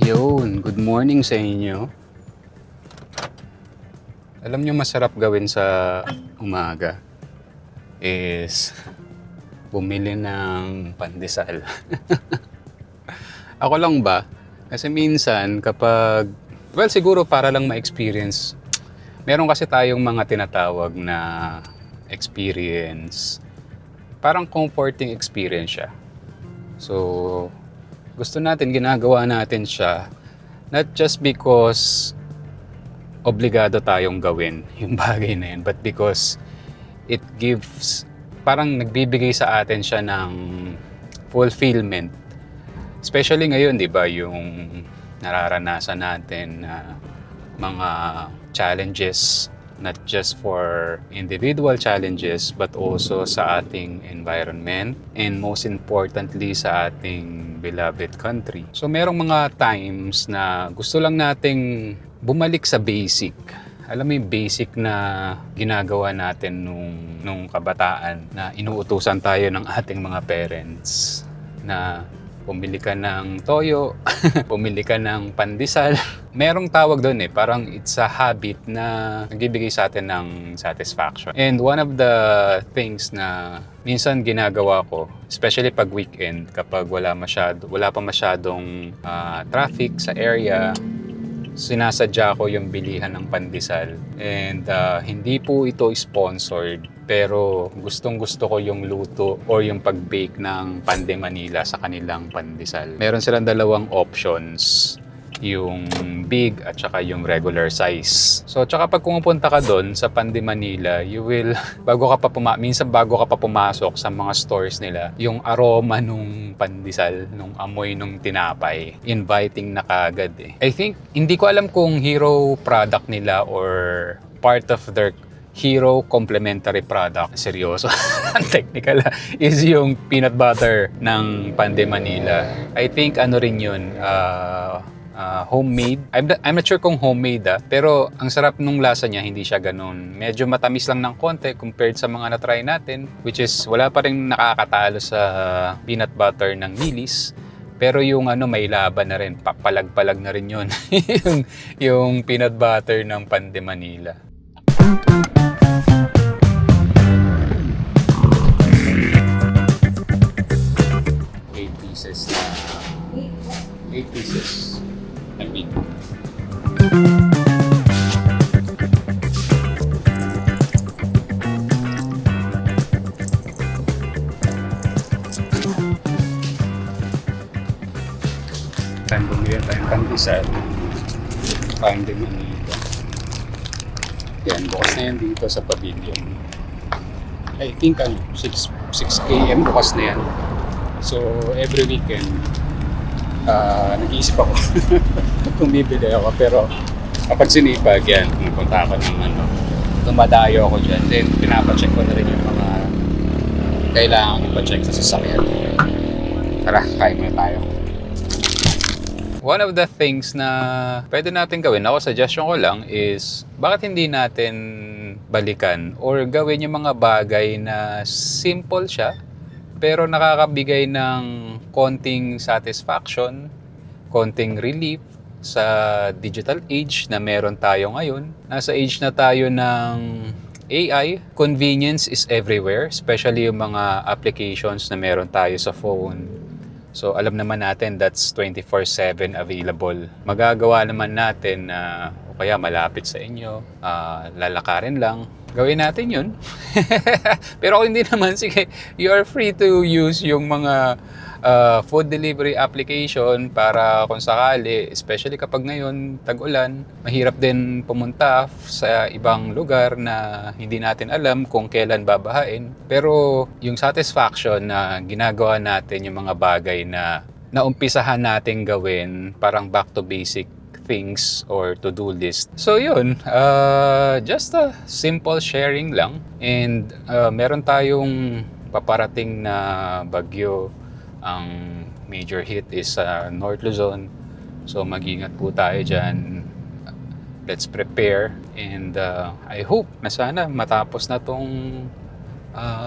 Yun, good morning sa inyo. Alam nyo masarap gawin sa umaga is bumili ng pandesal. Ako lang ba? Kasi minsan kapag, well siguro para lang ma-experience, meron kasi tayong mga tinatawag na experience. Parang comforting experience siya. So, gusto natin, ginagawa natin siya not just because obligado tayong gawin yung bagay na yun, but because it gives, parang nagbibigay sa atin siya ng fulfillment. Especially ngayon, di ba, yung nararanasan natin na mga challenges, not just for individual challenges, but also sa ating environment and most importantly sa ating beloved country. So merong mga times na gusto lang nating bumalik sa basic. Alam mo yung basic na ginagawa natin nung kabataan na inuutusan tayo ng ating mga parents na pumili ka ng toyo, pumili ka ng pandesal. Merong tawag doon parang it's a habit na nagbibigay sa atin ng satisfaction. And one of the things na minsan ginagawa ko, especially pag weekend, kapag wala pa masyadong traffic sa area, sinasadya ko yung bilihan ng pandesal. And hindi po ito sponsored, pero gustong-gusto ko yung luto or yung pag-bake ng Pande Manila sa kanilang pandesal. Meron silang dalawang options, yung big at saka yung regular size. So, tsaka pag pumupunta ka doon sa Pande Manila, you will, minsan bago ka pa pumasok sa mga stores nila, yung aroma nung pandesal, nung amoy nung tinapay, inviting na kagad I think, hindi ko alam kung hero product nila or part of their hero complementary product. Seryoso, ang technical is yung peanut butter ng Pande Manila. I think ano rin yun, homemade. I'm not sure kung homemade pero ang sarap nung lasa niya, hindi siya ganun. Medyo matamis lang ng konti compared sa mga na-try natin, which is wala pa rin nakakatalo sa peanut butter ng Nilis. Pero yung may laban na rin, palag-palag na rin yun. yung peanut butter ng Pande Manila. Eight pieces. I mean. Bumili tayong pandesal. Pande Manila. Yan, bukas na yan dito sa pavilion. I think 6 AM bukas na yan. So every weekend, nag-iisip ako kung bibili ako, pero kapag sinipag yan, pumunta ako ng dumadayo ako dyan, then pinapacheck ko na rin yung mga kailangan ipacheck sa sasakyan. Tara, kain muna tayo. One of the things na pwede natin gawin, suggestion ko lang is, bakit hindi natin balikan or gawin yung mga bagay na simple siya, pero nakakabigay ng konting satisfaction, konting relief sa digital age na meron tayo ngayon. Nasa age na tayo ng AI. Convenience is everywhere, especially yung mga applications na meron tayo sa phone. So alam naman natin that's 24/7 available. Magagawa naman natin o kaya malapit sa inyo, lalakarin lang. Gawin natin yun. Pero kung hindi naman, sige, you are free to use yung mga food delivery application para kung sakali, especially kapag ngayon tag-ulan, mahirap din pumunta sa ibang lugar na hindi natin alam kung kailan babahain. Pero yung satisfaction na ginagawa natin yung mga bagay na naumpisahan nating gawin, parang back to basic things or to-do list. So yun, just a simple sharing lang. And meron tayong paparating na bagyo. Ang major hit is North Luzon. So mag-ingat po tayo dyan. Let's prepare. And I hope na sana matapos na tong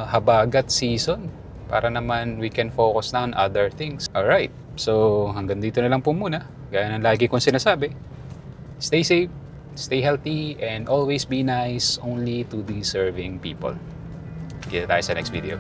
habagat season. para naman we can focus na on other things. Alright, so hanggang dito na lang po muna. Gaya ng lagi kong sinasabi, stay safe, stay healthy, and always be nice only to deserving people. Kita tayo sa next video.